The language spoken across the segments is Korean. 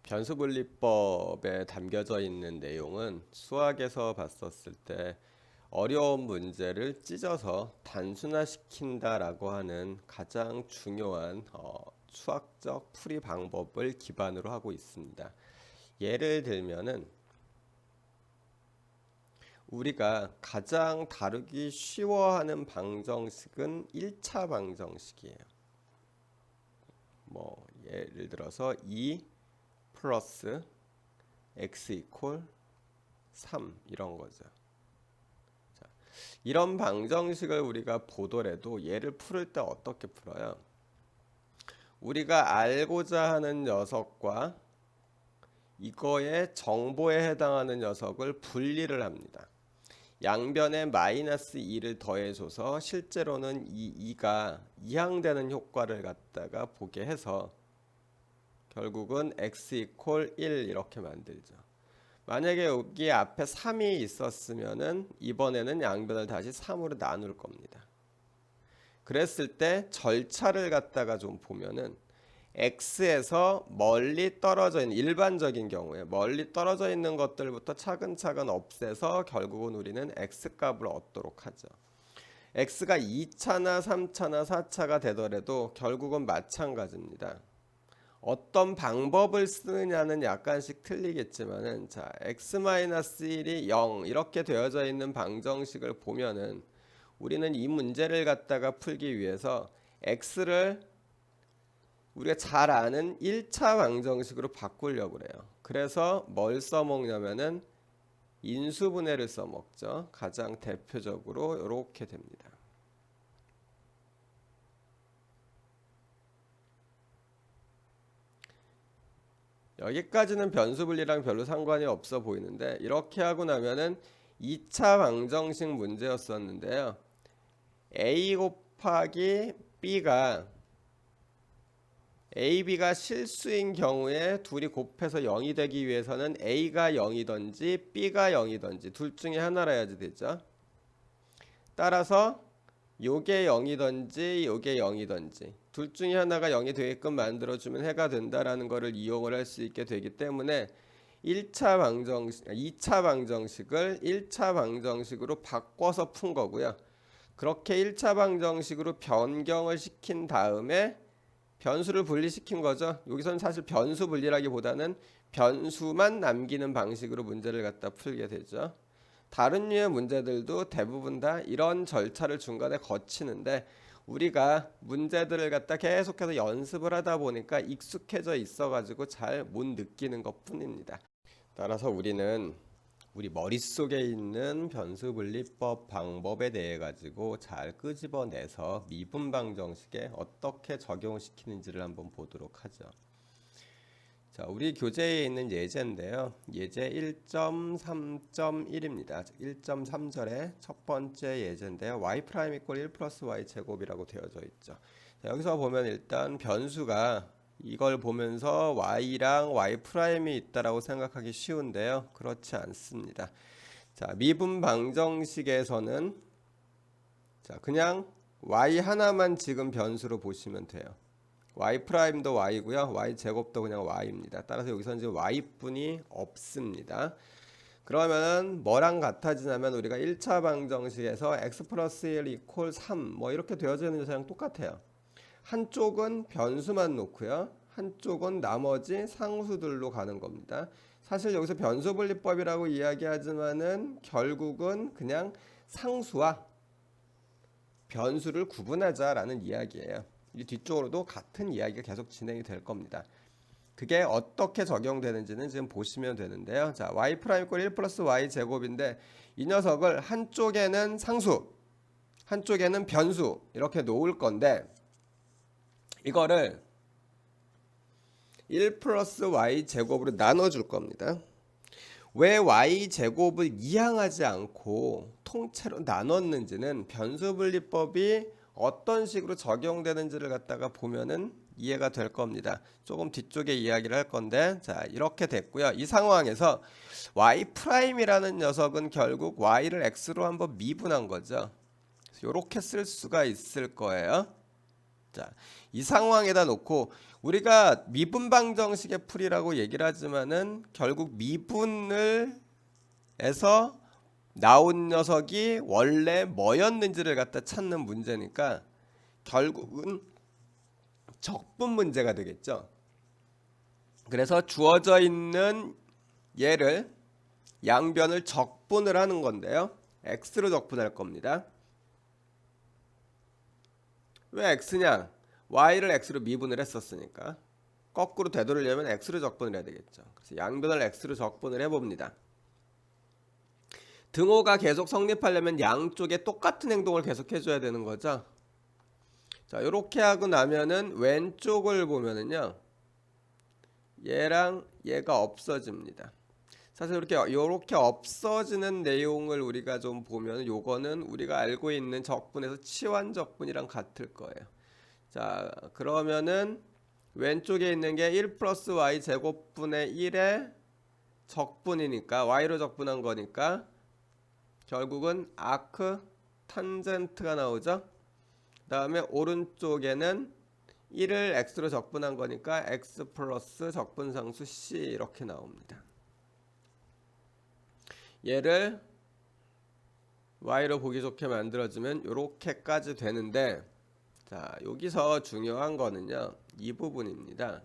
변수분리법에 담겨져 있는 내용은 수학에서 봤었을 때 어려운 문제를 찢어서 단순화시킨다라고 하는 가장 중요한 수학적 풀이 방법을 기반으로 하고 있습니다. 예를 들면은 우리가 가장 다루기 쉬워하는 방정식은 1차 방정식이에요. 뭐 예를 들어서 2 플러스 x 이퀄 3 이런 거죠. 자, 이런 방정식을 우리가 보더라도 얘를 풀을 때 어떻게 풀어요? 우리가 알고자 하는 녀석과 이거의 정보에 해당하는 녀석을 분리를 합니다. 양변에 마이너스 2를 더해줘서 실제로는 이 2가 이항되는 효과를 갖다가 보게 해서 결국은 x 이퀄 1 이렇게 만들죠. 만약에 여기 앞에 3이 있었으면은 이번에는 양변을 다시 3으로 나눌 겁니다. 그랬을 때 절차를 갖다가 좀 보면은 x에서 멀리 떨어져 있는 일반적인 경우에 멀리 떨어져 있는 것들부터 차근차근 없애서 결국은 우리는 x 값을 얻도록 하죠. x가 2차나 3차나 4차가 되더라도 결국은 마찬가지입니다. 어떤 방법을 쓰느냐는 약간씩 틀리겠지만은 자, x-1이 0 이렇게 되어져 있는 방정식을 보면은 우리는 이 문제를 갖다가 풀기 위해서 x를 우리가 잘 아는 1차 방정식으로 바꾸려고 그래요. 그래서 뭘 써먹냐면은 인수분해를 써먹죠. 가장 대표적으로 이렇게 됩니다. 여기까지는 변수분리랑 별로 상관이 없어 보이는데 이렇게 하고 나면은 2차 방정식 문제였었는데요. a 곱하기 b가 AB가 실수인 경우에 둘이 곱해서 0이 되기 위해서는 A가 0이든지 B가 0이든지 둘 중에 하나라 해야지 되죠. 따라서 요게 0이든지 요게 0이든지 둘 중에 하나가 0이 되게끔 만들어주면 해가 된다라는 것을 이용을 할 수 있게 되기 때문에 2차 방정식을 1차 방정식으로 바꿔서 푼 거고요. 그렇게 1차 방정식으로 변경을 시킨 다음에 변수를 분리시킨 거죠. 여기서는 사실 변수 분리라기보다는 변수만 남기는 방식으로 문제를 갖다 풀게 되죠. 다른 류의 문제들도 대부분 다 이런 절차를 중간에 거치는데 우리가 문제들을 갖다 계속해서 연습을 하다 보니까 익숙해져 있어가지고 잘 못 느끼는 것 뿐입니다. 따라서 우리는 우리 머릿속에 있는 변수분리법 방법에 대해 가지고 잘 끄집어내서 미분방정식에 어떻게 적용시키는지를 한번 보도록 하죠. 자, 우리 교재에 있는 예제인데요. 예제 1.3.1입니다. 1.3절의 첫 번째 예제인데요. y' 이퀄 1 플러스 y 제곱이라고 되어져 있죠. 자, 여기서 보면 일단 변수가 이걸 보면서 y랑 y'이 있다라고 생각하기 쉬운데요. 그렇지 않습니다. 자, 미분 방정식에서는 자, 그냥 y 하나만 지금 변수로 보시면 돼요. y'도 y고요. y 제곱도 그냥 y입니다. 따라서 여기서는 지금 y뿐이 없습니다. 그러면 뭐랑 같아지냐면 우리가 1차 방정식에서 x 플러스 1 이퀄 3 뭐 이렇게 되어져 있는 것이랑 똑같아요. 한쪽은 변수만 놓고요. 한쪽은 나머지 상수들로 가는 겁니다. 사실 여기서 변수분리법이라고 이야기하지만은 결국은 그냥 상수와 변수를 구분하자라는 이야기예요. 이 뒤쪽으로도 같은 이야기가 계속 진행이 될 겁니다. 그게 어떻게 적용되는지는 지금 보시면 되는데요. 자, y' 이퀄 1 플러스 y 제곱인데 이 녀석을 한쪽에는 상수, 한쪽에는 변수 이렇게 놓을 건데 이거를 1 플러스 y 제곱으로 나눠줄 겁니다. 왜 y 제곱을 이항하지 않고 통째로 나눴는지는 변수분리법이 어떤 식으로 적용되는지를 갖다가 보면은 이해가 될 겁니다. 조금 뒤쪽에 이야기를 할 건데 자, 이렇게 됐고요. 이 상황에서 y'이라는 녀석은 결국 y를 x로 한번 미분한 거죠. 이렇게 쓸 수가 있을 거예요. 자, 이 상황에다 놓고 우리가 미분 방정식의 풀이라고 얘기를 하지만은 결국 미분을 해서 나온 녀석이 원래 뭐였는지를 갖다 찾는 문제니까 결국은 적분 문제가 되겠죠. 그래서 주어져 있는 얘를 양변을 적분을 하는 건데요. x로 적분할 겁니다. 왜 x냐? y를 x로 미분을 했었으니까 거꾸로 되돌리려면 x로 적분을 해야 되겠죠. 그래서 양변을 x로 적분을 해봅니다. 등호가 계속 성립하려면 양쪽에 똑같은 행동을 계속 해줘야 되는 거죠. 자, 이렇게 하고 나면은 왼쪽을 보면은요, 얘랑 얘가 없어집니다. 사실 이렇게 없어지는 내용을 우리가 좀 보면 요거는 우리가 알고 있는 적분에서 치환 적분이랑 같을 거예요. 자, 그러면은 왼쪽에 있는 게 1 플러스 y 제곱분의 1의 적분이니까 y로 적분한 거니까 결국은 아크 탄젠트가 나오죠. 그 다음에 오른쪽에는 1을 x로 적분한 거니까 x 플러스 적분상수 c 이렇게 나옵니다. 얘를 y로 보기 좋게 만들어주면 이렇게까지 되는데, 자, 여기서 중요한 거는요, 이 부분입니다.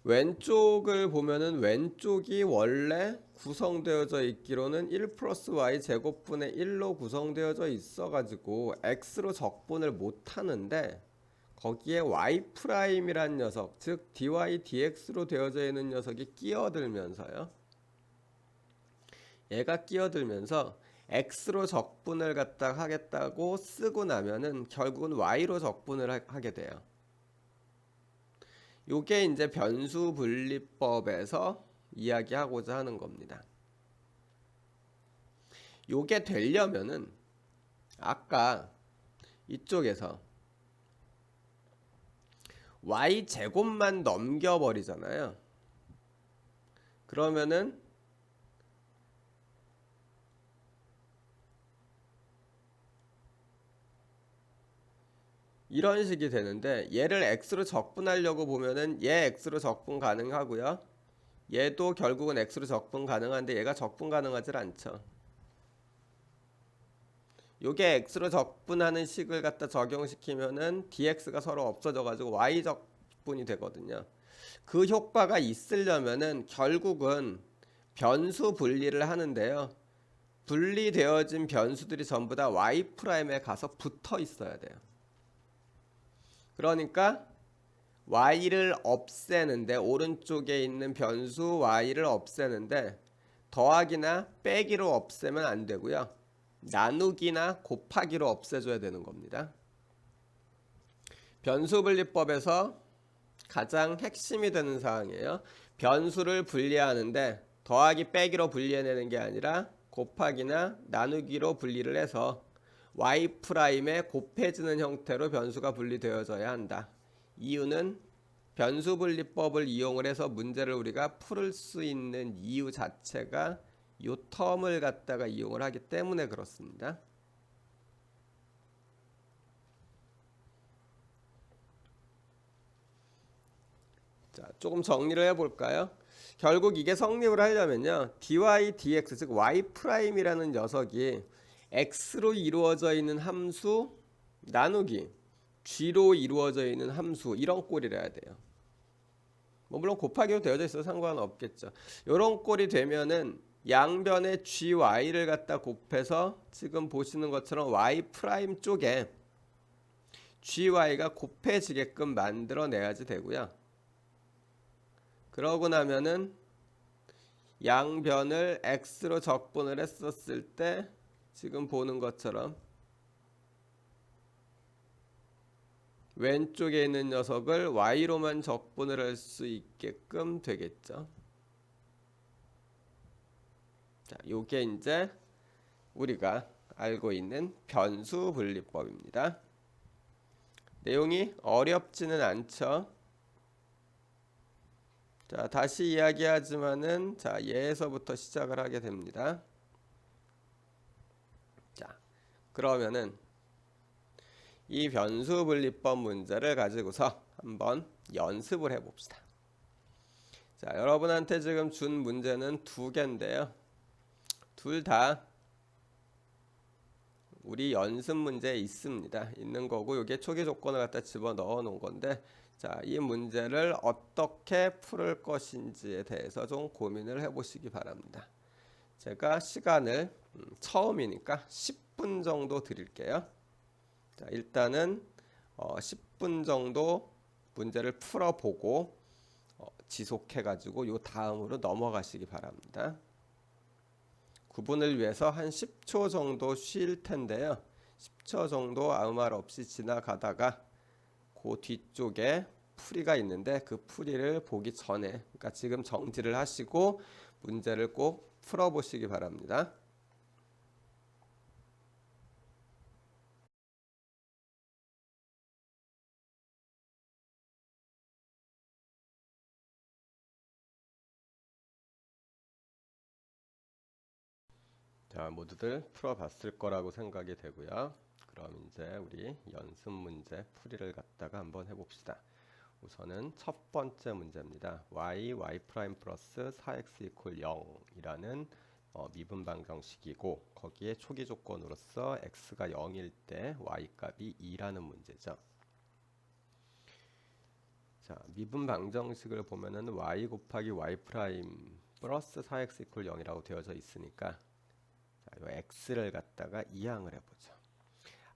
왼쪽을 보면은 왼쪽이 원래 구성되어져 있기로는 1 플러스 y 제곱분의 1로 구성되어져 있어가지고 x로 적분을 못하는데 거기에 y'이란 녀석, 즉 dy dx로 되어져 있는 녀석이 끼어들면서요, 얘가 끼어들면서 x로 적분을 갖다 하겠다고 쓰고 나면은 결국은 y로 적분을 하게 돼요. 요게 이제 변수 분리법에서 이야기하고자 하는 겁니다. 요게 되려면은 아까 이쪽에서 y 제곱만 넘겨버리잖아요. 그러면은 이런 식이 되는데, 얘를 x로 적분하려고 보면은 얘 x로 적분 가능하고요, 얘도 결국은 x로 적분 가능한데 얘가 적분 가능하지 않죠. 요게 x로 적분하는 식을 갖다 적용시키면은 dx가 서로 없어져 가지고 y 적분이 되거든요. 그 효과가 있으려면은 결국은 변수 분리를 하는데요, 분리되어진 변수들이 전부 다 y'에 가서 붙어 있어야 돼요. 그러니까 y를 없애는데, 오른쪽에 있는 변수 y를 없애는데 더하기나 빼기로 없애면 안 되고요, 나누기나 곱하기로 없애줘야 되는 겁니다. 변수 분리법에서 가장 핵심이 되는 사항이에요. 변수를 분리하는데 더하기 빼기로 분리해내는 게 아니라 곱하기나 나누기로 분리를 해서 y'에 곱해지는 형태로 변수가 분리되어져야 한다. 이유는 변수 분리법을 이용을 해서 문제를 우리가 풀 수 있는 이유 자체가 이 텀을 갖다가 이용을 하기 때문에 그렇습니다. 자, 조금 정리를 해볼까요? 결국 이게 성립을 하려면요, dy dx, 즉 y'이라는 녀석이 x로 이루어져 있는 함수 나누기 g로 이루어져 있는 함수, 이런 꼴이라 해야 돼요. 뭐 물론 곱하기로 되어져 있어도 상관은 없겠죠. 이런 꼴이 되면은 양변에 gy를 갖다 곱해서 지금 보시는 것처럼 y' 쪽에 gy가 곱해지게끔 만들어내야지 되고요. 그러고 나면은 양변을 x로 적분을 했었을 때 지금 보는 것처럼 왼쪽에 있는 녀석을 y로만 적분을 할 수 있게끔 되겠죠. 자, 요게 이제 우리가 알고 있는 변수 분리법입니다. 내용이 어렵지는 않죠. 자, 다시 이야기하지만은, 자, 얘에서부터 시작을 하게 됩니다. 그러면은 이 변수 분리법 문제를 가지고서 한번 연습을 해봅시다. 자, 여러분한테 지금 준 문제는 두 개인데요. 둘 다 우리 연습 문제에 있습니다. 있는 거고, 이게 초기 조건을 갖다 집어 넣어 놓은 건데, 자, 이 문제를 어떻게 풀을 것인지에 대해서 좀 고민을 해보시기 바랍니다. 제가 시간을 처음이니까 10분 정도 드릴게요. 자, 일단은 10분 정도 문제를 풀어보고 지속해가지고 요 다음으로 넘어가시기 바랍니다. 구분을 위해서 한 10초 정도 쉴 텐데요. 10초 정도 아무 말 없이 지나가다가 그 뒤쪽에 풀이가 있는데 그 풀이를 보기 전에, 그러니까 지금 정지를 하시고 문제를 꼭 풀어보시기 바랍니다. 자, 모두들 풀어봤을 거라고 생각이 되고요. 그럼 이제 우리 연습 문제 풀이를 갖다가 한번 해봅시다. 우선은 첫 번째 문제입니다. y 프라임 플러스 4x 이퀄 0이라는 미분 방정식이고, 거기에 초기 조건으로서 x가 0일 때 y 값이 2라는 문제죠. 자, 미분 방정식을 보면은 y 곱하기 y 프라임 플러스 4x 이퀄 0이라고 되어져 있으니까, 자, 이 x를 갖다가 이항을 해보죠.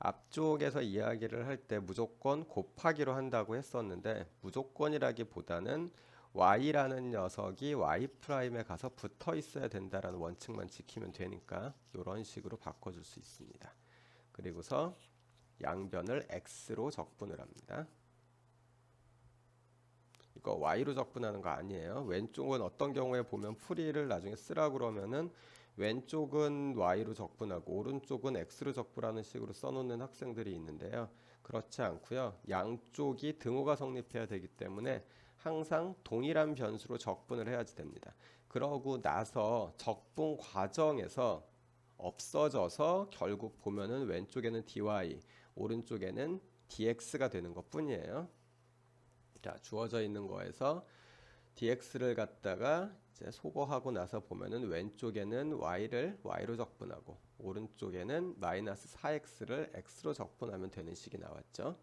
앞쪽에서 이야기를 할 때 무조건 곱하기로 한다고 했었는데, 무조건이라기보다는 y라는 녀석이 y 프라임에 가서 붙어 있어야 된다라는 원칙만 지키면 되니까 이런 식으로 바꿔줄 수 있습니다. 그리고서 양변을 x로 적분을 합니다. 이거 y로 적분하는 거 아니에요. 왼쪽은 어떤 경우에 보면 풀이를 나중에 쓰라고 그러면은 왼쪽은 y로 적분하고 오른쪽은 x로 적분하는 식으로 써놓는 학생들이 있는데요. 그렇지 않고요. 양쪽이 등호가 성립해야 되기 때문에 항상 동일한 변수로 적분을 해야지 됩니다. 그러고 나서 적분 과정에서 없어져서 결국 보면은 왼쪽에는 dy, 오른쪽에는 dx가 되는 것 뿐이에요. 자, 주어져 있는 거에서 dx를 갖다가 이제 소거하고 나서 보면은 왼쪽에는 y로 적분하고 오른쪽에는 마이너스 4x를 x로 적분하면 되는 식이 나왔죠.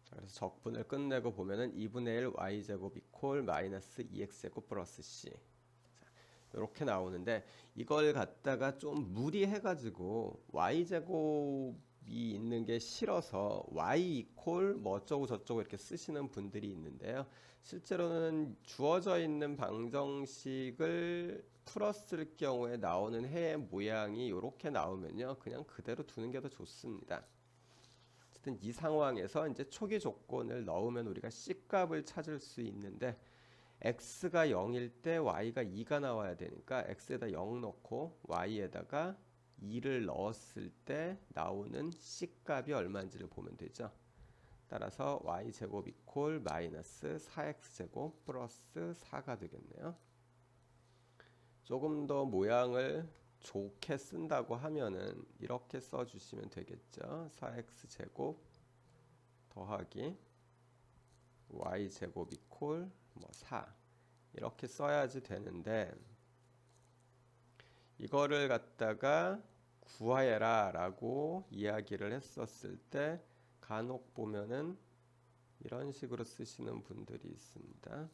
자, 그래서 적분을 끝내고 보면은 2분의 1 y제곱 이퀄 마이너스 2x제곱 플러스 c. 자, 이렇게 나오는데 이걸 갖다가 좀 무리해가지고 y제곱 이 있는 게 싫어서 y 이퀄 뭐 어쩌고 저쩌고 이렇게 쓰시는 분들이 있는데요. 실제로는 주어져 있는 방정식을 풀었을 경우에 나오는 해의 모양이 이렇게 나오면요, 그냥 그대로 두는 게 더 좋습니다. 어쨌든 이 상황에서 이제 초기 조건을 넣으면 우리가 c 값을 찾을 수 있는데, x가 0일 때 y가 2가 나와야 되니까 x에다 0 넣고 y에다가 2를 넣었을 때 나오는 c 값이 얼마인지를 보면 되죠. 따라서 y제곱 이퀄 마이너스 4x제곱 플러스 4가 되겠네요. 조금 더 모양을 좋게 쓴다고 하면은 이렇게 써주시면 되겠죠. 4x제곱 더하기 y제곱 이퀄 뭐 4 이렇게 써야지 되는데, 이거를 갖다가 구하여라 라고 이야기를 했었을 때 간혹 보면은 이런 식으로 쓰시는 분들이 있습니다.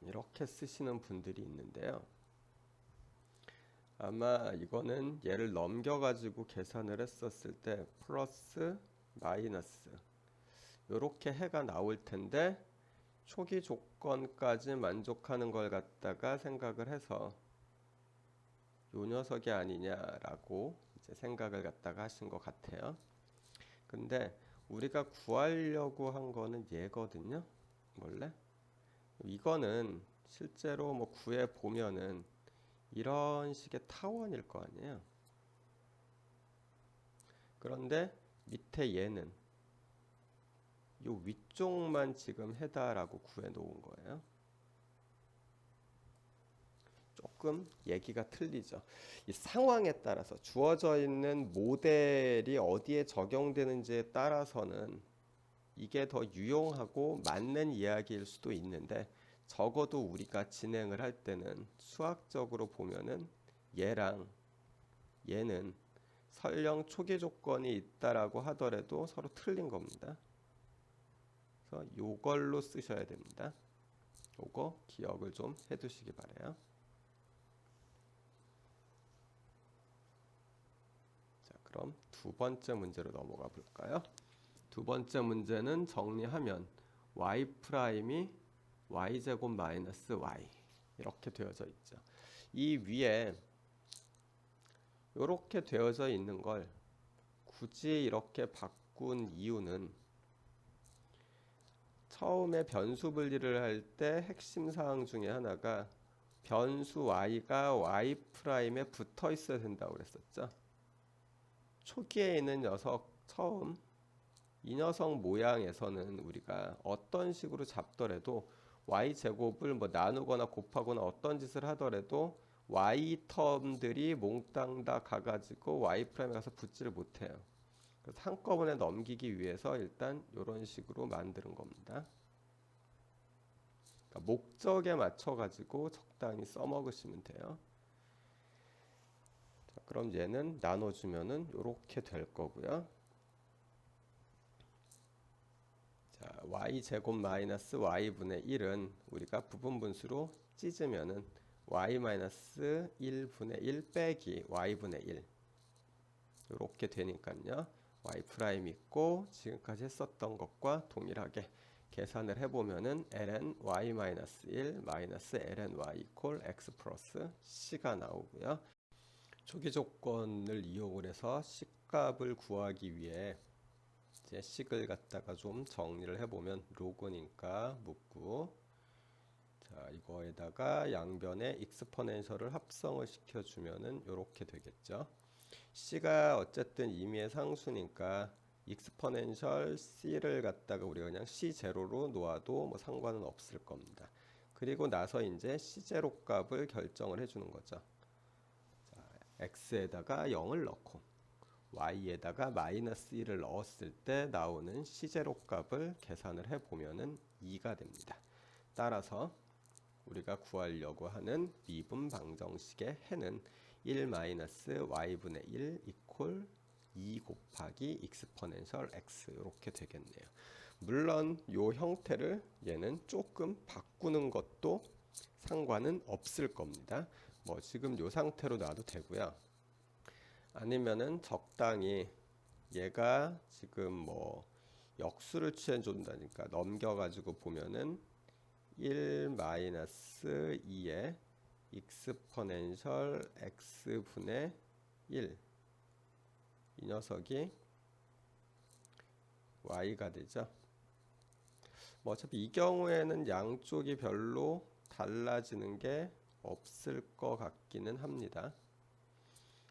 이렇게 쓰시는 분들이 있는데요. 아마 이거는 얘를 넘겨가지고 계산을 했었을 때 플러스 마이너스 이렇게 해가 나올 텐데, 초기 조건까지 만족하는 걸 갖다가 생각을 해서 요 녀석이 아니냐라고 이제 생각을 갖다가 하신 것 같아요. 근데 우리가 구하려고 한 거는 얘거든요. 원래 이거는 실제로 뭐 구해 보면은 이런 식의 타원일 거 아니에요. 그런데 밑에 얘는 요 위쪽만 지금 해다라고 구해 놓은 거예요. 조금 얘기가 틀리죠. 이 상황에 따라서 주어져 있는 모델이 어디에 적용되는지에 따라서는 이게 더 유용하고 맞는 이야기일 수도 있는데, 적어도 우리가 진행을 할 때는 수학적으로 보면은 얘랑 얘는 설령 초기 조건이 있다라고 하더라도 서로 틀린 겁니다. 그래서 요걸로 쓰셔야 됩니다. 요거 기억을 좀 해두시기 바래요. 자, 그럼 두 번째 문제로 넘어가 볼까요? 두 번째 문제는 정리하면 y 프라임이 y제곱 마이너스 y 이렇게 되어져 있죠. 이 위에 이렇게 되어져 있는 걸 굳이 이렇게 바꾼 이유는 처음에 변수 분리를 할 때 핵심 사항 중에 하나가 변수 y가 y 프라임에 붙어 있어야 된다고 그랬었죠. 초기에 있는 녀석 처음 이 녀석 모양에서는 우리가 어떤 식으로 잡더라도 y 제곱을 뭐 나누거나 곱하거나 어떤 짓을 하더라도 y 텀들이 몽땅 다 가가지고 y 프라임에 가서 붙지를 못해요. 그래서 한꺼번에 넘기기 위해서 일단 이런 식으로 만드는 겁니다. 그러니까 목적에 맞춰 가지고 적당히 써먹으시면 돼요. 자, 그럼 얘는 나눠주면은 이렇게 될 거고요. 자, y 제곱 마이너스 y분의 1은 우리가 부분분수로 찢으면은 y 마이너스 1분의 1 빼기 y분의 1 이렇게 되니까요. y 프라임 있고 지금까지 했었던 것과 동일하게 계산을 해보면은 ln y 마이너스 1 마이너스 ln y 이퀄 x 플러스 c가 나오고요. 초기 조건을 이용을 해서 c 값을 구하기 위해 이제 식을 갖다가 좀 정리를 해보면 로그니까 묻고, 자 이거에다가 양변에 익스포넨셜을 합성을 시켜주면은 이렇게 되겠죠. c가 어쨌든 임의의 상수니까 익스포넨셜 c를 갖다가 우리가 그냥 c0로 놓아도 뭐 상관은 없을 겁니다. 그리고 나서 이제 c0 값을 결정을 해주는 거죠. 자, x에다가 0을 넣고 y에다가 마이너스 1을 넣었을 때 나오는 c0 값을 계산을 해보면은 2가 됩니다. 따라서 우리가 구하려고 하는 미분 방정식의 해는 1 마이너스 y분의 1 이퀄 2 곱하기 익스포넨셜 x 이렇게 되겠네요. 물론 이 형태를 얘는 조금 바꾸는 것도 상관은 없을 겁니다. 뭐 지금 이 상태로 놔도 되고요. 아니면은 적당히 얘가 지금 뭐 역수를 취해 준다니까 넘겨가지고 보면은 1 마이너스 2의 익스포넨셜 x분의 1 이 녀석이 y가 되죠. 뭐 어차피 이 경우에는 양쪽이 별로 달라지는 게 없을 것 같기는 합니다.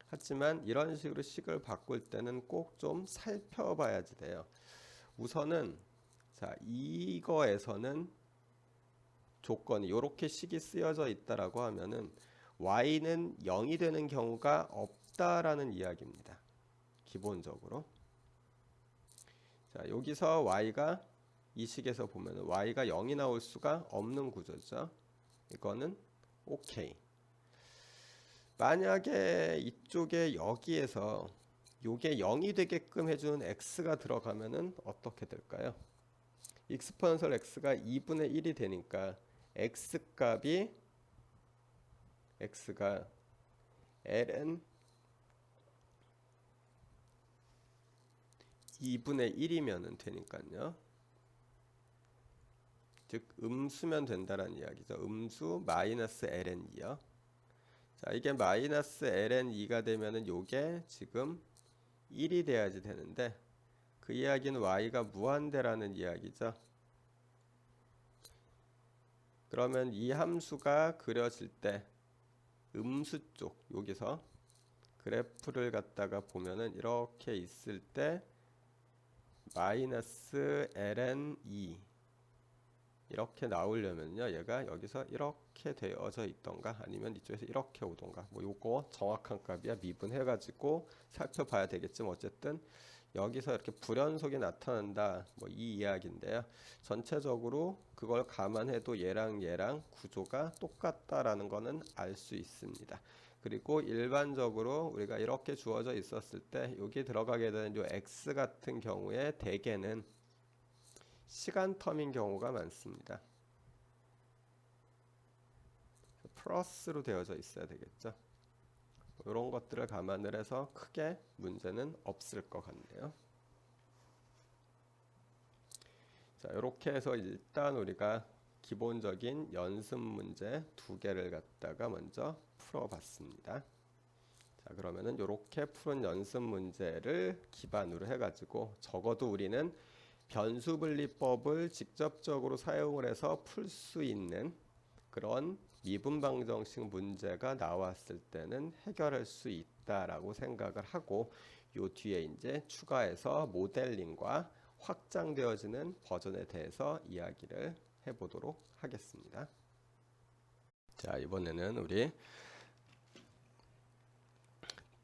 하지만 이런 식으로 식을 바꿀 때는 꼭 좀 살펴봐야지 돼요. 우선은 자 이거에서는 조건이 이렇게 식이 쓰여져 있다라고 하면은 y는 0이 되는 경우가 없다라는 이야기입니다. 기본적으로. 자 여기서 y가 이 식에서 보면 y가 0이 나올 수가 없는 구조죠. 이거는 오케이. 만약에 이쪽에 여기에서 요게 0이 되게끔 해주는 x가 들어가면은 어떻게 될까요? 익스포넨셜 x가 2분의 1이 되니까 x 값이 x가 ln 2분의 1이면 되니까요. 즉 음수면 된다라는 이야기죠. 음수 마이너스 ln2요. 자 이게 마이너스 ln2가 되면은 요게 지금 1이 돼야지 되는데 그 이야기는 y가 무한대라는 이야기죠. 그러면 이 함수가 그려질 때 음수 쪽 여기서 그래프를 갖다가 보면은 이렇게 있을 때 마이너스 ln 2 이렇게 나오려면요, 얘가 여기서 이렇게 되어져 있던가 아니면 이쪽에서 이렇게 오던가, 뭐 요거 정확한 값이야 미분해 가지고 살펴봐야 되겠지만 어쨌든 여기서 이렇게 불연속이 나타난다, 뭐 이 이야기인데요. 전체적으로 그걸 감안해도 얘랑 구조가 똑같다라는 거는 알 수 있습니다. 그리고 일반적으로 우리가 이렇게 주어져 있었을 때 여기 들어가게 되는 요 x 같은 경우에 대개는 시간 텀인 경우가 많습니다. 플러스로 되어져 있어야 되겠죠. 이런 것들을 감안을 해서 크게 문제는 없을 것 같네요. 자, 이렇게 해서 일단 우리가 기본적인 연습 문제 2개를 갖다가 먼저 풀어봤습니다. 자, 그러면은 이렇게 푸른 연습 문제를 기반으로 해가지고 적어도 우리는 변수분리법을 직접적으로 사용을 해서 풀 수 있는 그런 미분방정식 문제가 나왔을 때는 해결할 수 있다라고 생각을 하고, 요 뒤에 이제 추가해서 모델링과 확장되어지는 버전에 대해서 이야기를 해보도록 하겠습니다. 자, 이번에는 우리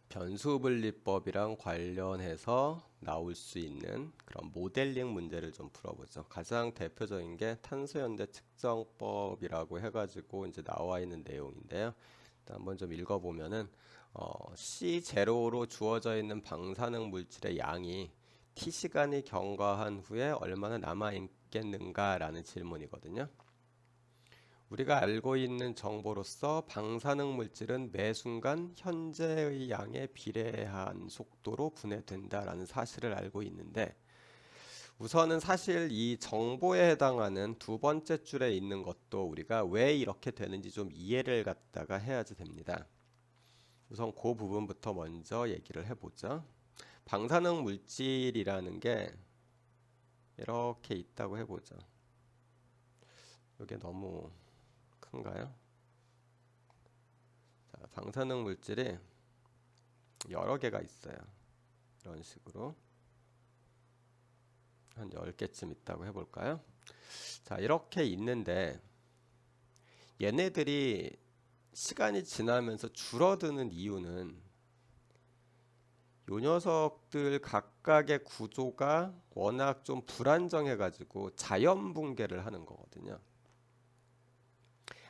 변수분리법이랑 관련해서 나올 수 있는 그런 모델링 문제를 좀 풀어보죠. 가장 대표적인 게 탄소연대 측정법이라고 해가지고 이제 나와 있는 내용인데요. 일단 한번 좀 읽어보면은 C0로 주어져 있는 방사능 물질의 양이 T시간이 경과한 후에 얼마나 남아 있겠는가라는 질문이거든요. 우리가 알고 있는 정보로서 방사능 물질은 매 순간 현재의 양에 비례한 속도로 분해된다라는 사실을 알고 있는데, 우선은 사실 이 정보에 해당하는 두 번째 줄에 있는 것도 우리가 왜 이렇게 되는지 좀 이해를 갖다가 해야지 됩니다. 우선 그 부분부터 먼저 얘기를 해보죠. 방사능 물질이라는 게 이렇게 있다고 해보죠. 이게 너무 큰가요? 자, 방사능 물질이 여러 개가 있어요. 이런 식으로 한 10개쯤 있다고 해볼까요? 자, 이렇게 있는데 얘네들이 시간이 지나면서 줄어드는 이유는 요 녀석들 각각의 구조가 워낙 좀 불안정해 가지고 자연 붕괴를 하는 거거든요.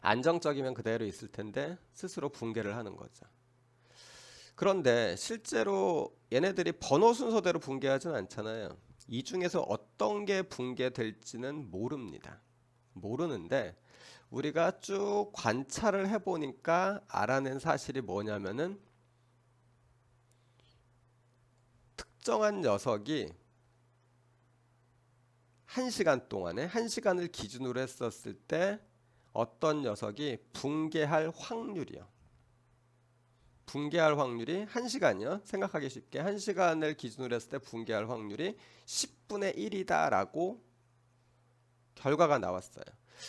안정적이면 그대로 있을 텐데 스스로 붕괴를 하는 거죠. 그런데 실제로 얘네들이 번호 순서대로 붕괴하진 않잖아요. 이 중에서 어떤 게 붕괴될지는 모릅니다. 모르는데 우리가 쭉 관찰을 해보니까 알아낸 사실이 뭐냐면은 특정한 녀석이 1시간 동안에 1시간을 기준으로 했었을 때 어떤 녀석이 붕괴할 확률이요. 붕괴할 확률이 1시간이요. 생각하기 쉽게 1시간을 기준으로 했을 때 붕괴할 확률이 10분의 1이다 라고 결과가 나왔어요.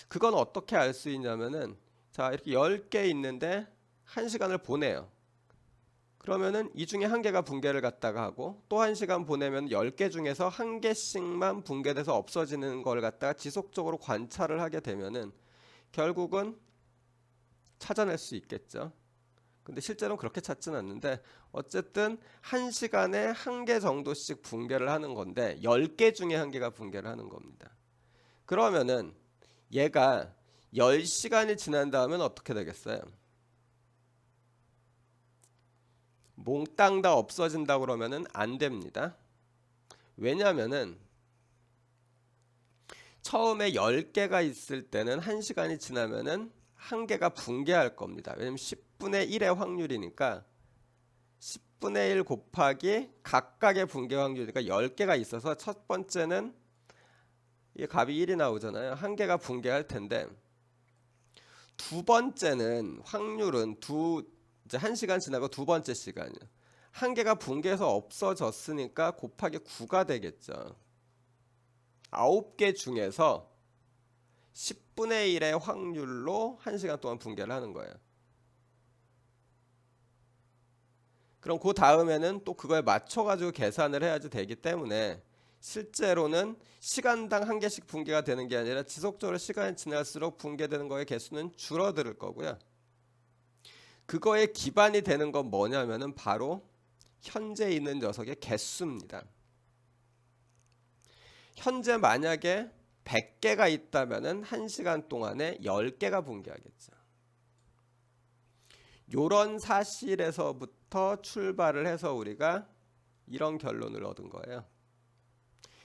그건 어떻게 알 수 있냐면은, 자, 이렇게 10개 있는데 1시간을 보내요. 그러면은 이 중에 한 개가 붕괴를 갖다가 하고 또 1시간 보내면 10개 중에서 한 개씩만 붕괴돼서 없어지는 걸 갖다가 지속적으로 관찰을 하게 되면은 결국은 찾아낼 수 있겠죠. 근데 실제로는 그렇게 찾지는 않는데 어쨌든 1시간에 한 개 정도씩 붕괴를 하는 건데 10개 중에 한 개가 붕괴를 하는 겁니다. 그러면은 얘가 10시간이 지난 다음엔 어떻게 되겠어요? 몽땅 다 없어진다 그러면은 안 됩니다. 왜냐면은 처음에 10개가 있을 때는 1시간이 지나면은 한 개가 붕괴할 겁니다. 왜냐면 10분의 1의 확률이니까 10분의 1 곱하기 각각의 붕괴 확률이니까 10개가 있어서 첫 번째는 이 값이 1이 나오잖아요. 한 개가 붕괴할 텐데 두 번째는 확률은 이제 1시간 지나고 두 번째 시간이요. 한 개가 붕괴해서 없어졌으니까 곱하기 9가 되겠죠. 9개 중에서 10분의 1의 확률로 1시간 동안 붕괴를 하는 거예요. 그럼 그 다음에는 또 그거에 맞춰가지고 계산을 해야지 되기 때문에 실제로는 시간당 한 개씩 붕괴가 되는 게 아니라 지속적으로 시간이 지날수록 붕괴되는 거의 개수는 줄어들 거고요. 그거에 기반이 되는 건 뭐냐면은 바로 현재 있는 녀석의 개수입니다. 현재 만약에 100개가 있다면은 1시간 동안에 10개가 붕괴하겠죠. 요런 사실에서부터 출발을 해서 우리가 이런 결론을 얻은 거예요.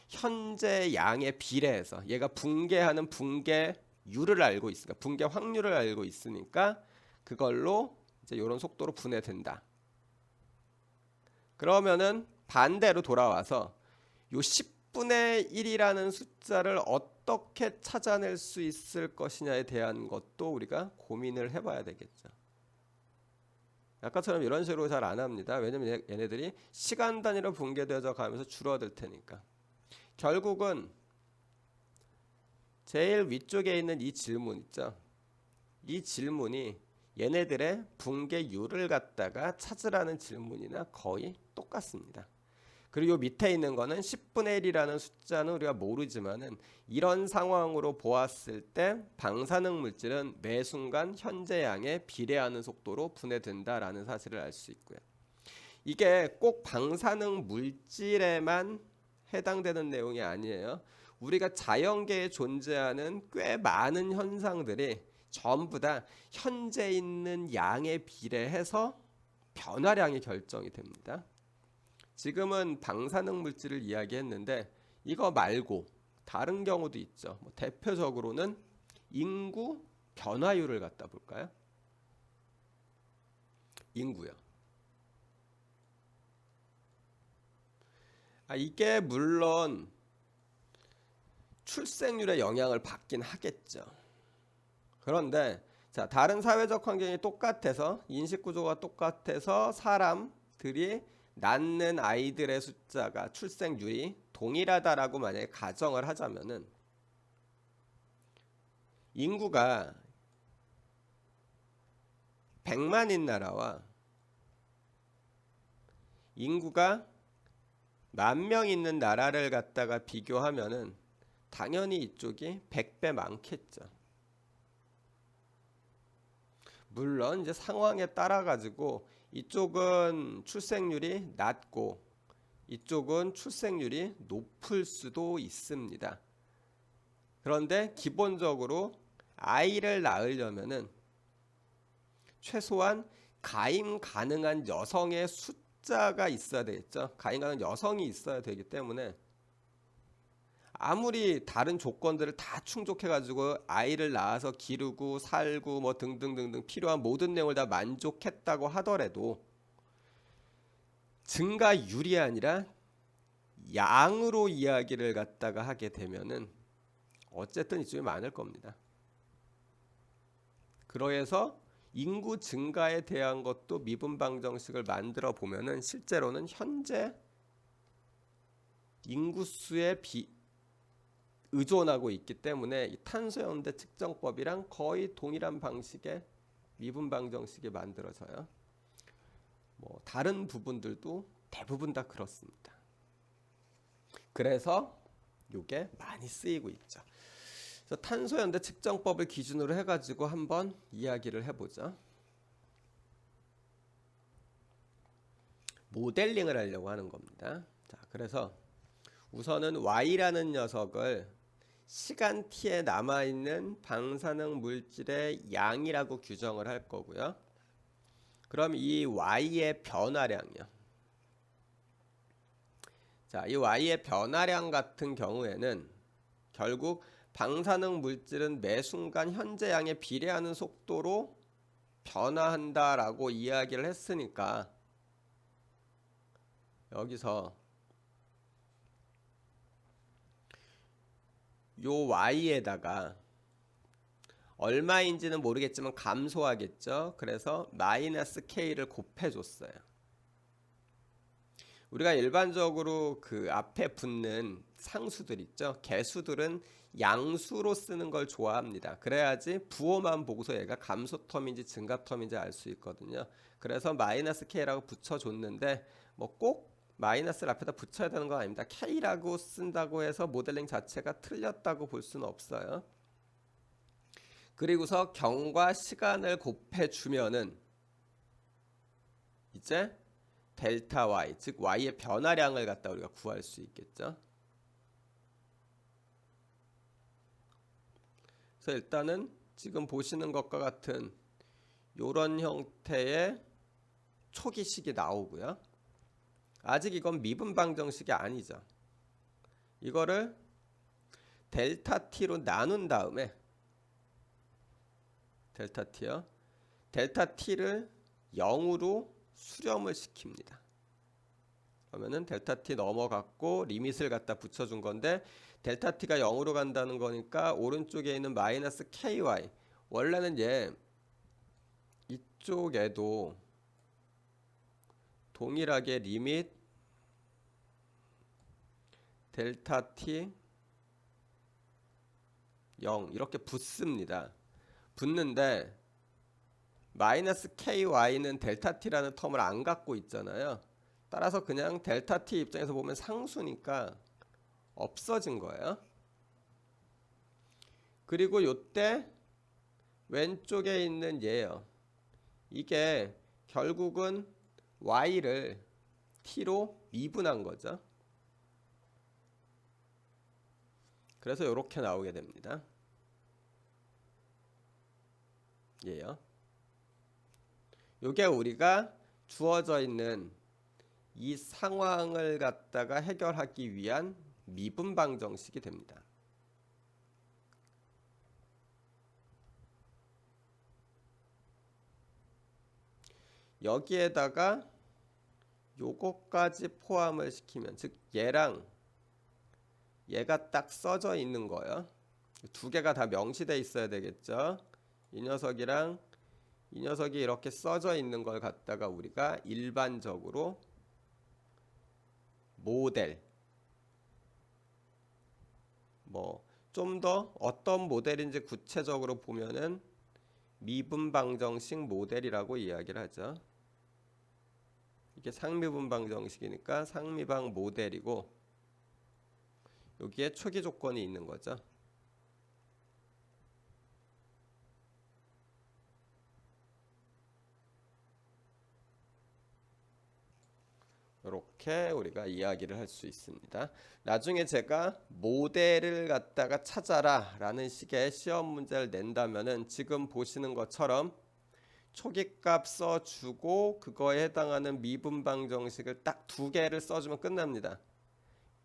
현재 양에 비례해서 얘가 붕괴하는 붕괴율을 알고 있으니까 붕괴 확률을 알고 있으니까 그걸로 이제 이런 속도로 분해된다. 그러면은 반대로 돌아와서 요 10분의 1이라는 숫자를 어떻게 찾아낼 수 있을 것이냐에 대한 것도 우리가 고민을 해봐야 되겠죠. 아까처럼 이런 식으로 잘 안 합니다. 왜냐면 얘네들이 시간 단위로 붕괴되어져 가면서 줄어들 테니까. 결국은 제일 위쪽에 있는 이 질문 있죠. 이 질문이 얘네들의 붕괴율을 갖다가 찾으라는 질문이나 거의 똑같습니다. 그리고 밑에 있는 거는 10분의 1이라는 숫자는 우리가 모르지만은 이런 상황으로 보았을 때 방사능 물질은 매 순간 현재 양에 비례하는 속도로 분해된다라는 사실을 알 수 있고요. 이게 꼭 방사능 물질에만 해당되는 내용이 아니에요. 우리가 자연계에 존재하는 꽤 많은 현상들이 전부 다 현재 있는 양에 비례해서 변화량이 결정이 됩니다. 지금은 방사능 물질을 이야기했는데 이거 말고 다른 경우도 있죠. 대표적으로는 인구 변화율을 갖다 볼까요? 인구요. 이게 물론 출생률에 영향을 받긴 하겠죠. 그런데 자, 다른 사회적 환경이 똑같아서 인식 구조가 똑같아서 사람들이 낳는 아이들의 숫자가 출생률이 동일하다라고 만약에 가정을 하자면은 인구가 100만인 나라와 인구가 10,000명 있는 나라를 갖다가 비교하면은 당연히 이쪽이 100배 많겠죠. 물론 이제 상황에 따라 가지고 이쪽은 출생률이 낮고 이쪽은 출생률이 높을 수도 있습니다. 그런데 기본적으로 아이를 낳으려면은 최소한 가임 가능한 여성의 숫자가 있어야 되겠죠. 가임 가능한 여성이 있어야 되기 때문에 아무리 다른 조건들을 다 충족해 가지고 아이를 낳아서 기르고 살고 뭐 등등등등 필요한 모든 내용을 다 만족했다고 하더라도 증가율이 아니라 양으로 이야기를 갖다가 하게 되면은 어쨌든 이쪽이 많을 겁니다. 그래서 인구 증가에 대한 것도 미분방 정식을 만들어 보면은 실제로는 현재 인구수에 의존하고 있기 때문에 이 탄소연대 측정법이랑 거의 동일한 방식의 미분방 정식이 만들어져요. 뭐 다른 부분들도 대부분 다 그렇습니다. 그래서 이게 많이 쓰이고 있죠. 그래서 탄소연대 측정법을 기준으로 해가지고 한번 이야기를 해보죠. 모델링을 하려고 하는 겁니다. 자, 그래서 우선은 Y라는 녀석을 시간 t에 남아있는 방사능 물질의 양이라고 규정을 할 거고요. 그럼 이 Y의 변화량이요. 자, 이 Y의 변화량 같은 경우에는 결국 방사능 물질은 매 순간 현재 양에 비례하는 속도로 변화한다라고 이야기를 했으니까 여기서 요 y에다가 얼마인지는 모르겠지만 감소하겠죠. 그래서 마이너스 k를 곱해줬어요. 우리가 일반적으로 그 앞에 붙는 상수들 있죠. 개수들은 양수로 쓰는 걸 좋아합니다. 그래야지 부호만 보고서 얘가 감소 텀인지 증가 텀인지 알 수 있거든요. 그래서 마이너스 k라고 붙여줬는데 뭐 꼭 마이너스를 앞에다 붙여야 되는 건 아닙니다. K라고 쓴다고 해서 모델링 자체가 틀렸다고 볼 수는 없어요. 그리고서 경과 시간을 곱해주면은 이제 델타 Y, 즉 Y의 변화량을 갖다 우리가 구할 수 있겠죠. 그래서 일단은 지금 보시는 것과 같은 이런 형태의 초기식이 나오고요. 아직 이건 미분방정식이 아니죠. 이거를 델타 t로 나눈 다음에 델타 t요. 델타 t를 0으로 수렴을 시킵니다. 그러면은 델타 t 넘어갔고 리밋을 갖다 붙여준 건데 델타 t가 0으로 간다는 거니까 오른쪽에 있는 마이너스 ky 원래는 얘 이쪽에도 동일하게 리밋 델타 t 0 이렇게 붙습니다. 붙는데 마이너스 ky는 델타 t라는 텀을 안 갖고 있잖아요. 따라서 그냥 델타 t 입장에서 보면 상수니까 없어진 거예요. 그리고 요때 왼쪽에 있는 얘요. 이게 결국은 y를 t로 미분한 거죠. 그래서 이렇게 나오게 됩니다. 얘요. 요게 우리가 주어져 있는 이 상황을 갖다가 해결하기 위한 미분방정식이 됩니다. 여기에다가 요거까지 포함을 시키면 즉 얘랑 얘가 딱 써져 있는 거예요. 두 개가 다 명시돼 있어야 되겠죠. 이 녀석이랑 이 녀석이 이렇게 써져 있는 걸 갖다가 우리가 일반적으로 모델 좀 더 어떤 모델인지 구체적으로 보면은 미분방정식 모델이라고 이야기를 하죠. 이게 상미분방정식이니까 상미방 모델이고 여기에 초기 조건이 있는 거죠. 이렇게 우리가 이야기를 할 수 있습니다. 나중에 제가 모델을 갖다가 찾아라 라는 식의 시험 문제를 낸다면은 지금 보시는 것처럼 초기값 써주고 그거에 해당하는 미분방정식을 딱 두 개를 써주면 끝납니다.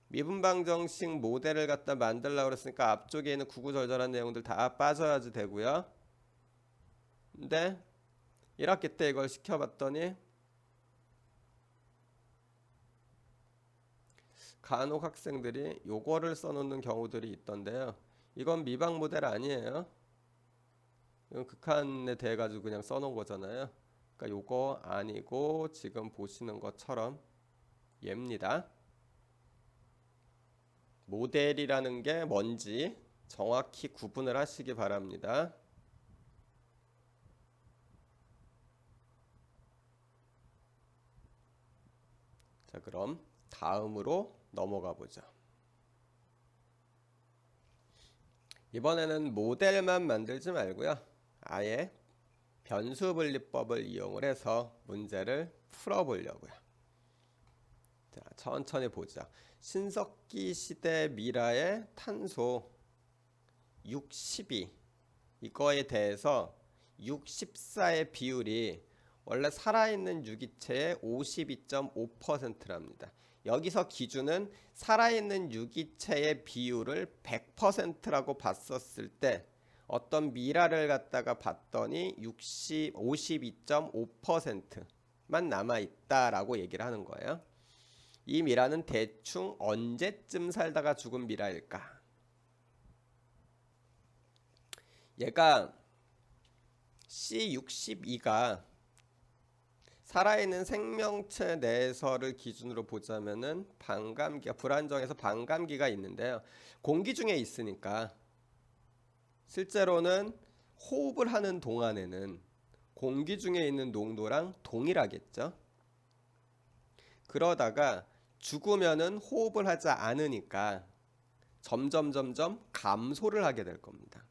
미분방정식 모델을 갖다 만들려고 그랬으니까 앞쪽에 있는 구구절절한 내용들 다 빠져야지 되고요. 근데 1학기 때 이걸 시켜봤더니 간혹 학생들이 요거를 써놓는 경우들이 있던데요. 이건 미방 모델 아니에요. 이건 극한에 대해 가지고 그냥 써놓은 거잖아요. 그러니까 요거 아니고 지금 보시는 것처럼 얘입니다. 모델이라는 게 뭔지 정확히 구분을 하시기 바랍니다. 자, 그럼 다음으로 넘어가 보죠. 이번에는 모델만 만들지 말고요. 아예 변수분리법을 이용을 해서 문제를 풀어보려고요. 자, 천천히 보자. 신석기 시대 미라의 탄소 62 이거에 대해서 64의 비율이 원래 살아있는 유기체의 52.5%랍니다. 여기서 기준은 살아있는 유기체의 비율을 100%라고 봤었을 때 어떤 미라를 갖다가 봤더니 52.5%만 남아있다라고 얘기를 하는 거예요. 이 미라는 대충 언제쯤 살다가 죽은 미라일까? 얘가 C62가 살아있는 생명체 내에서를 기준으로 보자면은 반감기가 불안정해서 반감기가 있는데요. 공기 중에 있으니까 실제로는 호흡을 하는 동안에는 공기 중에 있는 농도랑 동일하겠죠. 그러다가 죽으면은 호흡을 하지 않으니까 점점 감소를 하게 될 겁니다.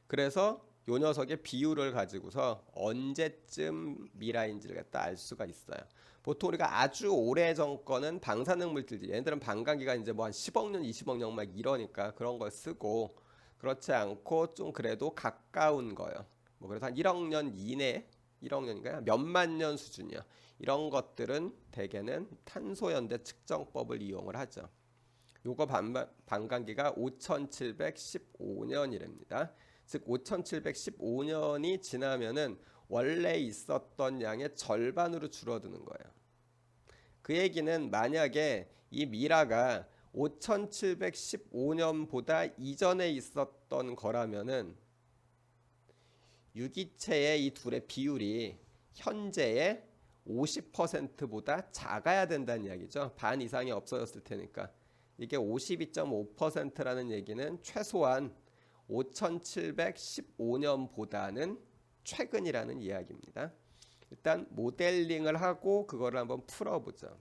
그래서 요 녀석의 비율을 가지고서 언제쯤 미라인지를 갖다 알 수가 있어요. 보통 우리가 아주 오래전 거는 방사능 물질들, 얘네들은 반감기가 이제 뭐 한 10억 년, 20억 년 막 이러니까 그런 걸 쓰고, 그렇지 않고 좀 그래도 가까운 거요. 뭐 그래서 한 1억 년 이내, 1억 년인가요? 몇만 년 수준이요. 이런 것들은 대개는 탄소연대 측정법을 이용을 하죠. 요거 반감기가 5715년이랍니다. 즉 5715년이 지나면은 원래 있었던 양의 절반으로 줄어드는 거예요. 그 얘기는 만약에 이 미라가 5715년보다 이전에 있었던 거라면은 유기체의 이 둘의 비율이 현재의 50%보다 작아야 된다는 이야기죠. 반 이상이 없어졌을 테니까. 이게 52.5%라는 얘기는 최소한 5715년보다는 최근이라는 이야기입니다. 일단 모델링을 하고 그거를 한번 풀어보죠.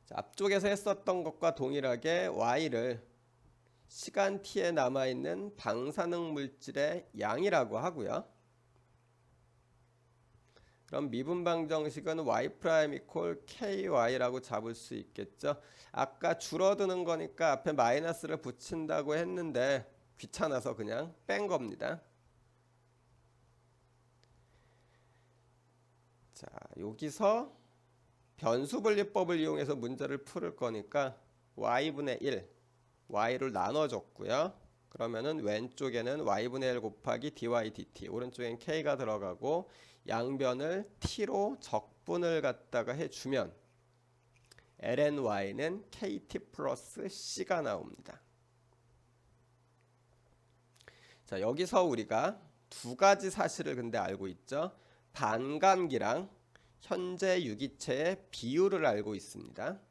자, 앞쪽에서 했었던 것과 동일하게 Y를 시간 t에 남아있는 방사능 물질의 양이라고 하고요. 그럼 미분방 정식은 y' 이퀄 ky라고 잡을 수 있겠죠. 아까 줄어드는 거니까 앞에 마이너스를 붙인다고 했는데 귀찮아서 그냥 뺀 겁니다. 자, 여기서 변수분리법을 이용해서 문제를 풀을 거니까 y분의 1, y를 나눠줬고요. 그러면은 왼쪽에는 y분의 1 곱하기 dy dt, 오른쪽엔 k가 들어가고 양변을 t로 적분을 갖다가 해주면 lny는 kt 플러스 c가 나옵니다. 자, 여기서 우리가 두 가지 사실을 근데 알고 있죠. 반감기랑 현재 유기체의 비율을 알고 있습니다.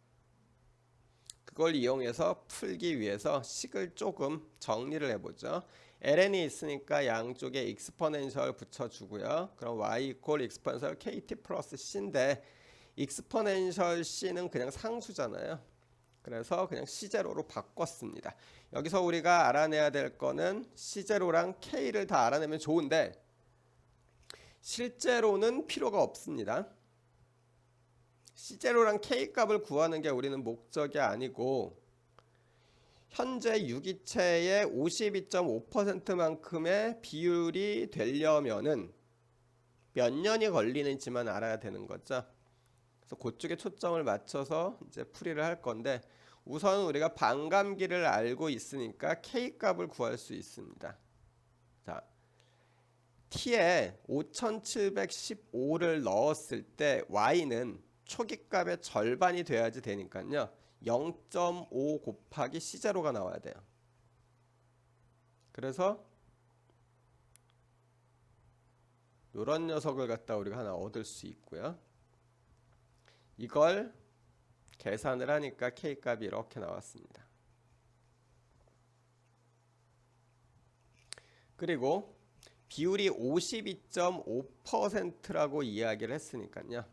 그걸 이용해서 풀기 위해서 식을 조금 정리를 해보죠. ln이 있으니까 양쪽에 익스포넨셜 붙여주고요. 그럼 y 이퀄 익스포넨셜 kt 플러스 c인데 익스포넨셜 c는 그냥 상수잖아요. 그래서 그냥 c0로 바꿨습니다. 여기서 우리가 알아내야 될 거는 c0랑 k를 다 알아내면 좋은데 실제로는 필요가 없습니다. C0랑 K 값을 구하는 게 우리는 목적이 아니고 현재 유기체의 52.5%만큼의 비율이 되려면은 몇 년이 걸리는지만 알아야 되는 거죠. 그래서 그쪽에 초점을 맞춰서 이제 풀이를 할 건데 우선 우리가 반감기를 알고 있으니까 K 값을 구할 수 있습니다. 자, T에 5715를 넣었을 때 Y는 초기값의 절반이 돼야지 되니까요. 0.5 곱하기 C0가 나와야 돼요. 그래서 이런 녀석을 갖다 우리가 하나 얻을 수 있고요. 이걸 계산을 하니까 K값이 이렇게 나왔습니다. 그리고 비율이 52.5%라고 이야기를 했으니까요.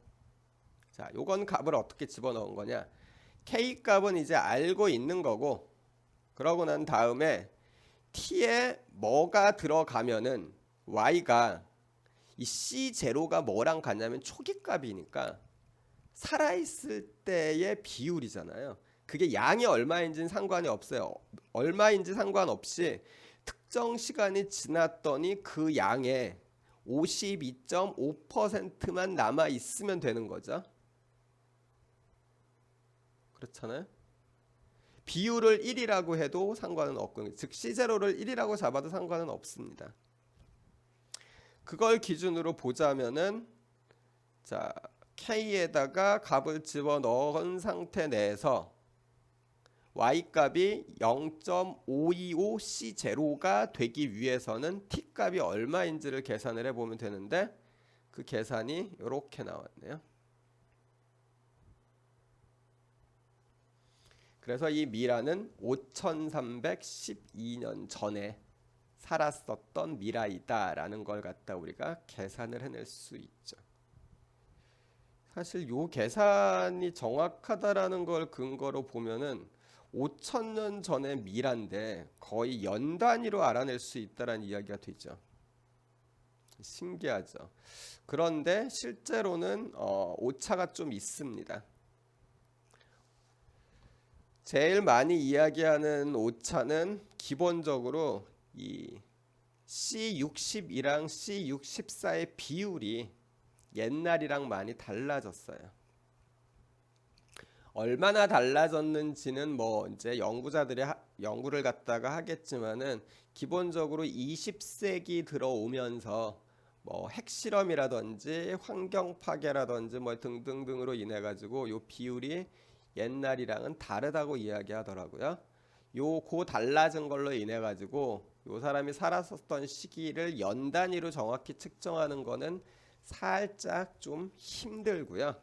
자, 요건 값을 어떻게 집어넣은 거냐? K 값은 이제 알고 있는 거고, 그러고 난 다음에 T에 뭐가 들어가면은 Y가 이 C0가 뭐랑 같냐면 초기 값이니까 살아있을 때의 비율이잖아요. 그게 양이 얼마인지는 상관이 없어요. 얼마인지 상관없이 특정 시간이 지났더니 그 양의 52.5%만 남아 있으면 되는 거죠. 그렇잖아요. 비율을 1이라고 해도 상관은 없고, 즉 C0를 1이라고 잡아도 상관은 없습니다. 그걸 기준으로 보자면은 자, K에다가 값을 집어넣은 상태 내에서 Y값이 0.525C0가 되기 위해서는 T값이 얼마인지를 계산을 해보면 되는데 그 계산이 이렇게 나왔네요. 그래서 이 미라는 5312년 전에 살았었던 미라이다 라는 걸 갖다 우리가 계산을 해낼 수 있죠. 사실 요 계산이 정확하다라는 걸 근거로 보면은 5,000년 전의 미라인데 거의 연 단위로 알아낼 수 있다라는 이야기가 되죠. 신기하죠. 그런데 실제로는 오차가 좀 있습니다. 제일 많이 이야기하는 오차는 기본적으로 이 C62랑 C64의 비율이 옛날이랑 많이 달라졌어요. 얼마나 달라졌는지는 뭐 이제 연구자들이 연구를 갖다가 하겠지만은 기본적으로 20세기 들어오면서 뭐 핵실험이라든지 환경 파괴라든지 뭐 등등등으로 인해 가지고 요 비율이 옛날이랑은 다르다고 이야기하더라고요. 고 달라진 걸로 인해 가지고 요 사람이 살았었던 시기를 연 단위로 정확히 측정하는 거는 살짝 좀 힘들고요.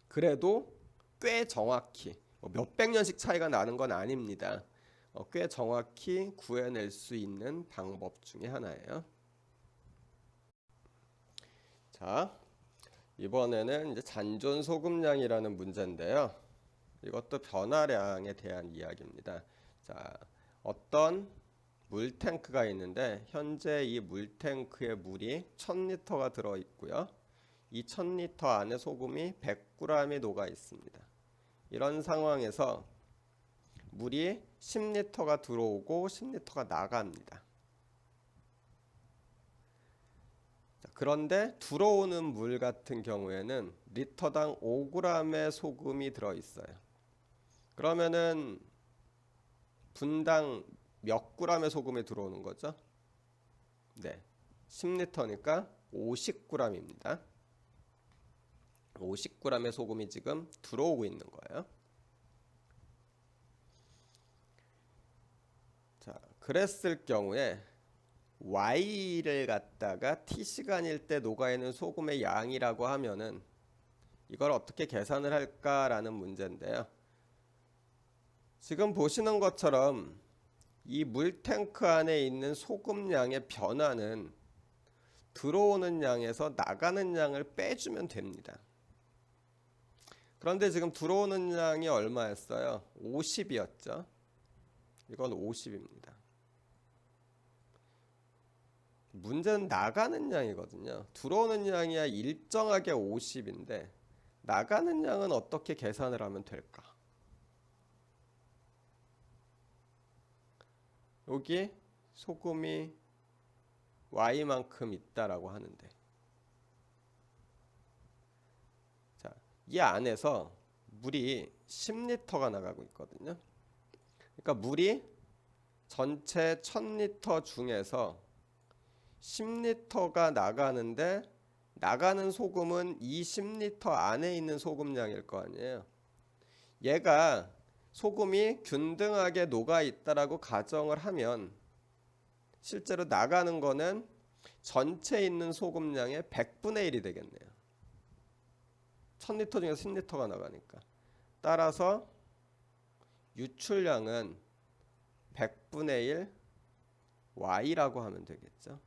그래도 꽤 정확히 몇백 년씩 차이가 나는 건 아닙니다. 꽤 정확히 구해낼 수 있는 방법 중에 하나예요. 자, 이번에는 이제 잔존 소금량이라는 문제인데요. 이것도 변화량에 대한 이야기입니다. 자, 어떤 물탱크가 있는데 현재 이 물탱크에 물이 1000리터가 들어 있고요. 이 1000리터 안에 소금이 100g이 녹아 있습니다. 이런 상황에서 물이 10리터가 들어오고 10리터가 나갑니다. 자, 그런데 들어오는 물 같은 경우에는 리터당 5g의 소금이 들어 있어요. 그러면은 분당 몇 g의 소금이 들어오는 거죠? 네, 10리터니까 50g입니다. 50g의 소금이 지금 들어오고 있는 거예요. 자, 그랬을 경우에 Y를 갖다가 T시간일 때 녹아있는 소금의 양이라고 하면은 이걸 어떻게 계산을 할까라는 문제인데요. 지금 보시는 것처럼 이 물탱크 안에 있는 소금량의 변화는 들어오는 양에서 나가는 양을 빼주면 됩니다. 그런데 지금 들어오는 양이 얼마였어요? 50이었죠. 이건 50입니다. 문제는 나가는 양이거든요. 들어오는 양이야 일정하게 50인데 나가는 양은 어떻게 계산을 하면 될까? 여기 소금이 Y만큼 있다라고 하는데 자, 이 안에서 물이 10리터가 나가고 있거든요. 그러니까 물이 전체 1000리터 중에서 10리터가 나가는데 나가는 소금은 이 10리터 안에 있는 소금량일 거 아니에요. 얘가 소금이 균등하게 녹아 있다라고 가정을 하면 실제로 나가는 거는 전체 있는 소금량의 100분의 1이 되겠네요. 1000리터 중에서 10리터가 나가니까. 따라서 유출량은 100분의 1 Y라고 하면 되겠죠.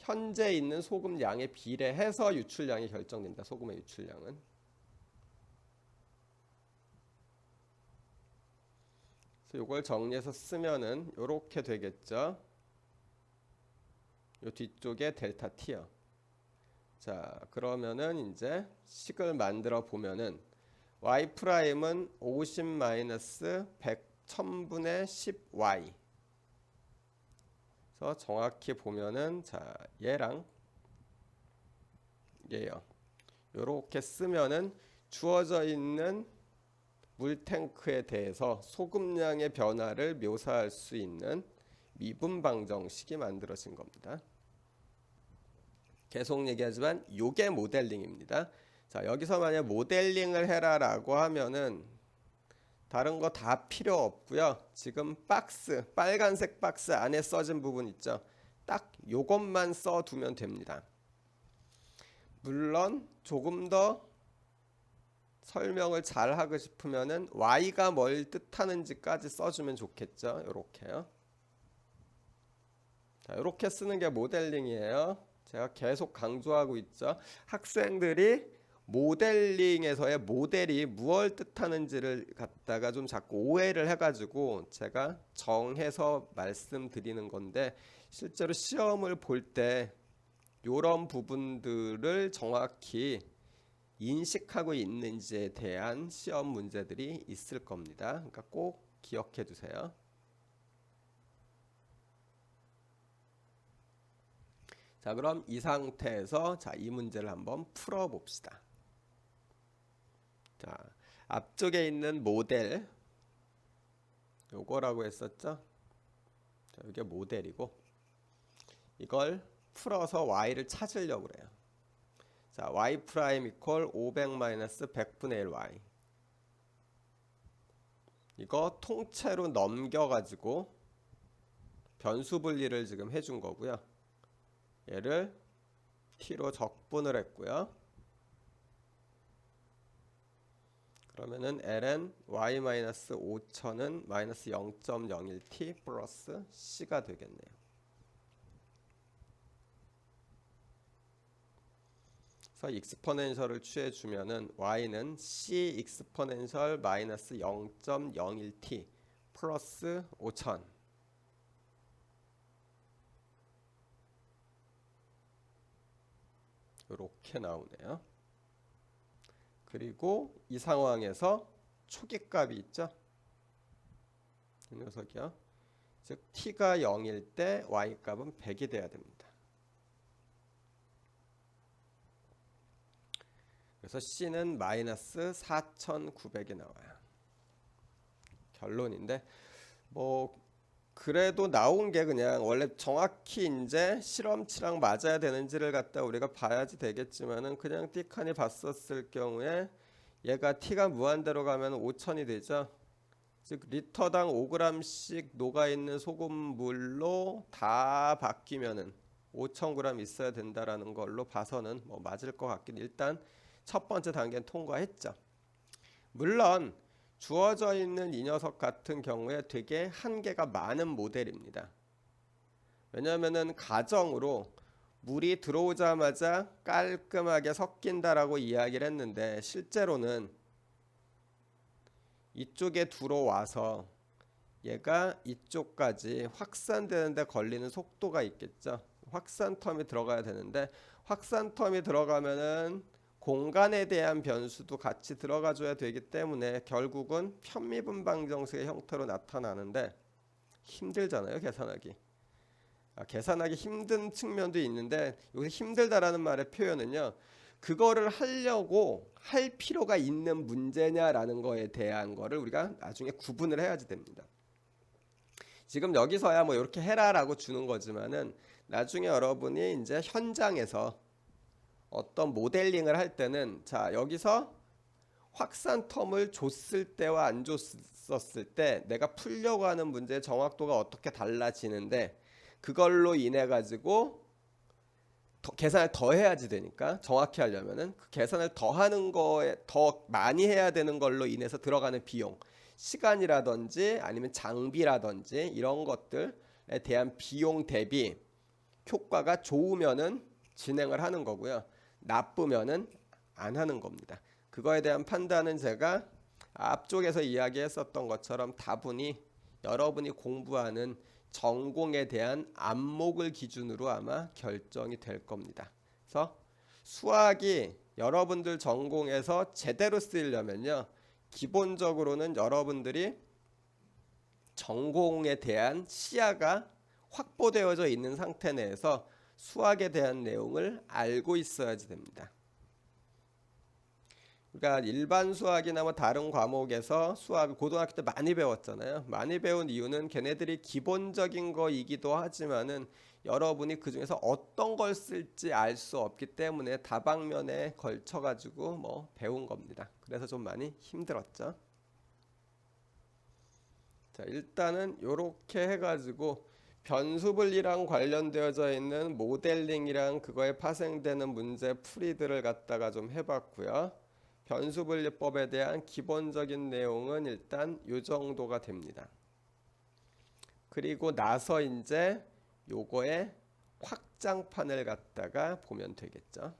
현재 있는 소금 양에 비례해서 유출량이 결정된다. 소금의 유출량은. 그래서 이걸 정리해서 쓰면은 이렇게 되겠죠. 이 뒤쪽에 델타 T요. 자, 그러면은 이제 식을 만들어 보면은 y 프라임은 50 마이너스 100 1000분의 10y. 그래서 정확히 보면은 자, 얘랑 얘요. 요렇게 쓰면은 주어져 있는 물탱크에 대해서 소금량의 변화를 묘사할 수 있는 미분 방정식이 만들어진 겁니다. 계속 얘기하지만 요게 모델링입니다. 자, 여기서 만약 모델링을 해라라고 하면은 다른 거 다 필요 없고요. 지금 박스, 빨간색 박스 안에 써진 부분 있죠. 딱 요것만 써두면 됩니다. 물론 조금 더 설명을 잘 하고 싶으면은 Y가 뭘 뜻하는지까지 써주면 좋겠죠. 요렇게요. 자, 요렇게 쓰는 게 모델링이에요. 제가 계속 강조하고 있죠. 학생들이 모델링에서의 모델이 무엇을 뜻하는지를 갖다가 좀 자꾸 오해를 해가지고 제가 정해서 말씀드리는 건데, 실제로 시험을 볼 때 이런 부분들을 정확히 인식하고 있는지에 대한 시험 문제들이 있을 겁니다. 그러니까 꼭 기억해 두세요. 자, 그럼 이 상태에서 이 문제를 한번 풀어 봅시다. 자, 앞쪽에 있는 모델 요거라고 했었죠? 자, 이게 모델이고 이걸 풀어서 y를 찾으려고 그래요. 자, y 프라임 이퀄 500 마이너스 100분의 1 y. 이거 통째로 넘겨가지고 변수 분리를 지금 해준 거고요. 얘를 t로 적분을 했고요. 그러면은 ln y 마이너스 5000은 마이너스 0.01t 플러스 c가 되겠네요. 그래서 익스포넨셜을 취해주면은 y는 c 익스포넨셜 마이너스 0.01t 플러스 5000 이렇게 나오네요. 그리고 이 상황에서 초기값이 있죠. 이 녀석이요. 즉 t가 0일 때 y값은 100이 돼야 됩니다. 그래서 c는 마이너스 4900이 나와요. 결론인데 뭐 그래도 나온 게 그냥 원래 정확히 이제 실험치랑 맞아야 되는지를 갖다 우리가 봐야지 되겠지만은 그냥 띠칸이 봤었을 경우에 얘가 t가 무한대로 가면 5000이 되죠. 즉 리터당 5g씩 녹아있는 소금물로 다 바뀌면은 5000g 있어야 된다라는 걸로 봐서는 뭐 맞을 것 같긴. 일단 첫 번째 단계는 통과했죠. 물론 주어져 있는 이 녀석 같은 경우에 되게 한계가 많은 모델입니다. 왜냐하면은 가정으로 물이 들어오자마자 깔끔하게 섞인다라고 이야기를 했는데 실제로는 이쪽에 들어와서 얘가 이쪽까지 확산되는데 걸리는 속도가 있겠죠. 확산 텀이 들어가야 되는데 확산 텀이 들어가면은 공간에 대한 변수도 같이 들어가 줘야 되기 때문에 결국은 편미분방 정식의 형태로 나타나는데 힘들잖아요, 계산하기. 계산하기 힘든 측면도 있는데 여기서 힘들다라는 말의 표현은요, 그거를 하려고 할 필요가 있는 문제냐라는 거에 대한 거를 우리가 나중에 구분을 해야지 됩니다. 지금 여기서야 뭐 이렇게 해라라고 주는 거지만은 나중에 여러분이 이제 현장에서 어떤 모델링을 할 때는 자 여기서 확산 텀을 줬을 때와 안 줬었을 때 내가 풀려고 하는 문제의 정확도가 어떻게 달라지는데 그걸로 인해 가지고 계산을 더 해야지 되니까 정확히 하려면은 그 계산을 더 하는 거에 더 많이 해야 되는 걸로 인해서 들어가는 비용, 시간이라든지 아니면 장비라든지 이런 것들에 대한 비용 대비 효과가 좋으면은 진행을 하는 거고요. 나쁘면은 안 하는 겁니다. 그거에 대한 판단은 제가 앞쪽에서 이야기했었던 것처럼 다분히 여러분이 공부하는 전공에 대한 안목을 기준으로 아마 결정이 될 겁니다. 그래서 수학이 여러분들 전공에서 제대로 쓰이려면요, 기본적으로는 여러분들이 전공에 대한 시야가 확보되어져 있는 상태 내에서 수학에 대한 내용을 알고 있어야지 됩니다. 그러니까 일반 수학이나 뭐 다른 과목에서 수학을 고등학교 때 많이 배웠잖아요. 많이 배운 이유는 걔네들이 기본적인 거이기도 하지만은 여러분이 그 중에서 어떤 걸 쓸지 알 수 없기 때문에 다방면에 걸쳐 가지고 뭐 배운 겁니다. 그래서 좀 많이 힘들었죠. 자, 일단은 요렇게 해가지고 변수분리랑 관련되어져 있는 모델링이랑 그거에 파생되는 문제 풀이들을 갖다가 좀 해봤고요. 변수분리법에 대한 기본적인 내용은 일단 요 정도가 됩니다. 그리고 나서 이제 요거의 확장판을 갖다가 보면 되겠죠.